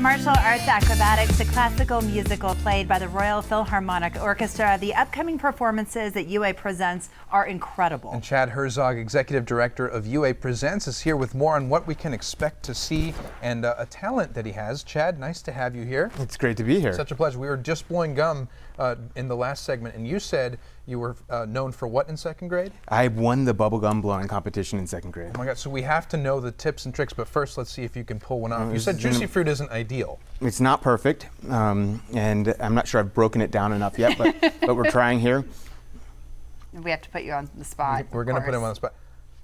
Martial Arts Acrobatics, a classical musical played by the Royal Philharmonic Orchestra. The upcoming performances that UA presents are incredible. And Chad Herzog, Executive Director of UA Presents, is here with more on what we can expect to see and a talent that he has. Chad, nice to have you here. It's great to be here. Such a pleasure. We were just blowing gum in the last segment, and you said you were known for what in second grade? I won the bubblegum blowing competition in second grade. Oh my God, so we have to know the tips and tricks, but first let's see if you can pull one off. You said juicy fruit isn't ideal. It's not perfect, and I'm not sure I've broken it down enough yet, but we're trying here. We have to put you on the spot. We're going to put him on the spot.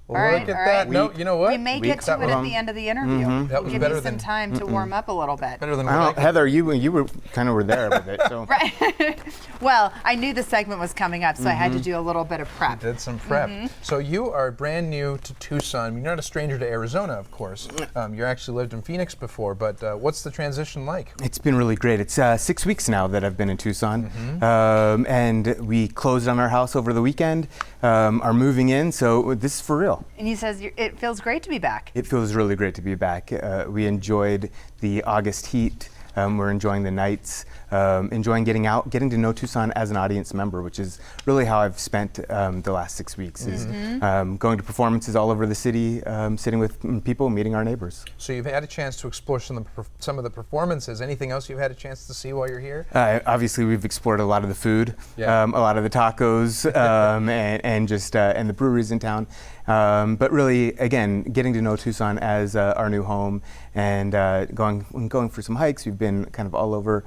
All right, look at that. No, you know what? We may get to it at the end of the interview. That was Give better you some time to warm up a little bit. Better than Heather, you were kind of there with it. So. Right. Well, I knew the segment was coming up, so I had to do a little bit of prep. You did some prep. So you are brand new to Tucson. You're not a stranger to Arizona, of course. You actually lived in Phoenix before, but what's the transition like? It's been really great. It's 6 weeks now that I've been in Tucson, and we closed on our house over the weekend. Are moving in, so this is for real. And he says it feels great to be back. It feels really great to be back. We enjoyed the August heat. We're enjoying the nights, enjoying getting out, getting to know Tucson as an audience member, which is really how I've spent the last 6 weeks, is going to performances all over the city, sitting with people, meeting our neighbors. So you've had a chance to explore some of the performances. Anything else you've had a chance to see while you're here? Obviously, we've explored a lot of the food, a lot of the tacos, and the breweries in town. But really, again, getting to know Tucson as our new home, and going for some hikes. We've been kind of all over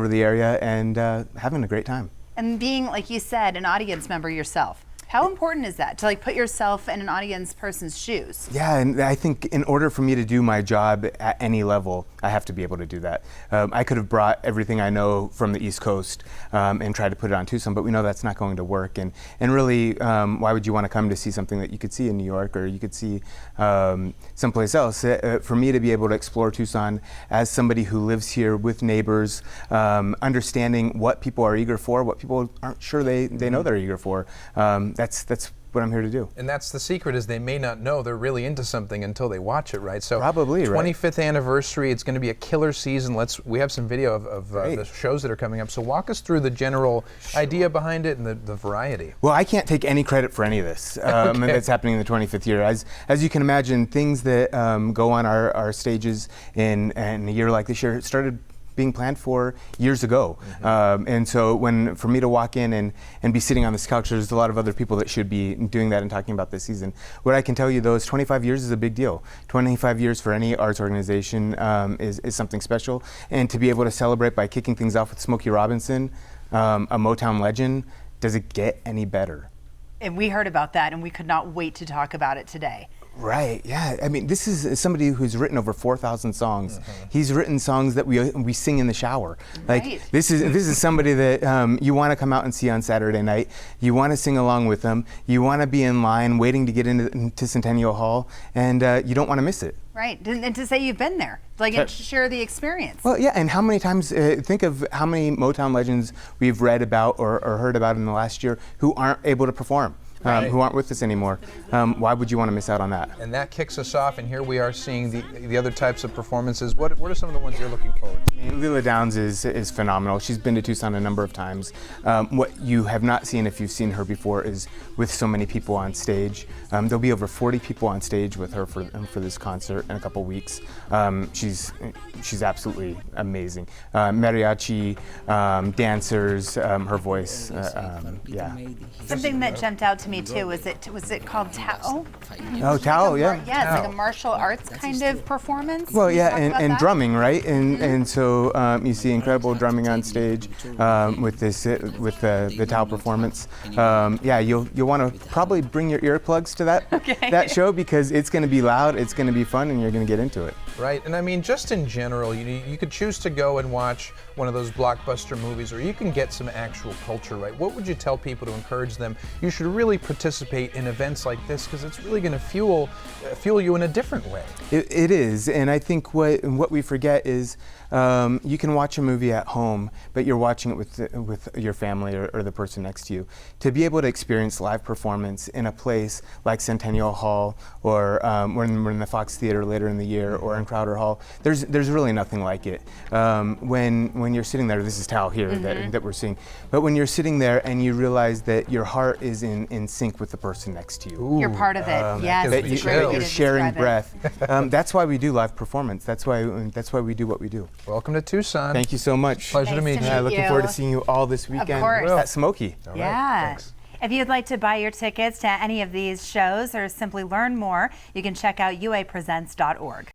the area, and having a great time. And being, like you said, an audience member yourself. How important is that, to put yourself in an audience person's shoes? Yeah, and I think in order for me to do my job at any level, I have to be able to do that. I could have brought everything I know from the East Coast and tried to put it on Tucson, but we know that's not going to work. And really, why would you want to come to see something that you could see in New York or you could see someplace else? For me to be able to explore Tucson as somebody who lives here with neighbors, understanding what people are eager for, what people aren't sure they know they're eager for, that's what I'm here to do. And that's the secret, is they may not know they're really into something until they watch it, right? So probably, 25th anniversary, it's going to be a killer season. We have some video of the shows that are coming up. So walk us through the general idea behind it and the variety. Well, I can't take any credit for any of this that's happening in the 25th year. As you can imagine, things that go on our stages in a year like this year started being planned for years ago. And so for me to walk in and be sitting on this couch, there's a lot of other people that should be doing that and talking about this season. What I can tell you though is 25 years is a big deal. 25 years for any arts organization is something special. And to be able to celebrate by kicking things off with Smokey Robinson, a Motown legend, does it get any better? And we heard about that, and we could not wait to talk about it today. Right, yeah. I mean, this is somebody who's written over 4,000 songs. He's written songs that we sing in the shower. Like, this is somebody that you want to come out and see on Saturday night. You want to sing along with them. You want to be in line waiting to get into Centennial Hall, and you don't want to miss it. Right, and to say you've been there, and to share the experience. Well, yeah, and how many times, think of how many Motown legends we've read about or heard about in the last year who aren't able to perform. Who aren't with us anymore. Why would you want to miss out on that? And that kicks us off, and here we are seeing the other types of performances. What are some of the ones you're looking forward to? Lila Downs is phenomenal. She's been to Tucson a number of times. What you have not seen, if you've seen her before, is with so many people on stage. There'll be over 40 people on stage with her for this concert in a couple weeks. She's absolutely amazing. Mariachi, dancers, her voice, yeah. Something that jumped out to me too was it called Tao? Oh, Tao, yeah. Yeah, it's like a martial arts kind of performance. Well, yeah, and drumming, right? And so you see incredible drumming on stage with the Tao performance. Yeah, you'll want to probably bring your earplugs to that show, because it's going to be loud, it's going to be fun, and you're going to get into it. Right, and I mean, just in general, you could choose to go and watch one of those blockbuster movies, or you can get some actual culture, right? What would you tell people to encourage them? You should really participate in events like this, because it's really going to fuel you in a different way. It is, and I think what we forget is you can watch a movie at home, but you're watching it with your family or the person next to you. To be able to experience live performance in a place like Centennial Hall, or we're in the Fox Theater later in the year, or in Crowder Hall, there's really nothing like it. When you're sitting there, this is Tao here that we're seeing, but when you're sitting there and you realize that your heart is in sync with the person next to you. Ooh, You're part of it. Yes, that it's a great way you're to sharing describe breath. That's why we do live performance. That's why we do what we do. Welcome to Tucson. Thank you so much. Pleasure to Nice meet to you. meet Looking forward to seeing you all this weekend course. at Smoky. All right, Yeah. thanks. If you'd like to buy your tickets to any of these shows or simply learn more, you can check out uapresents.org.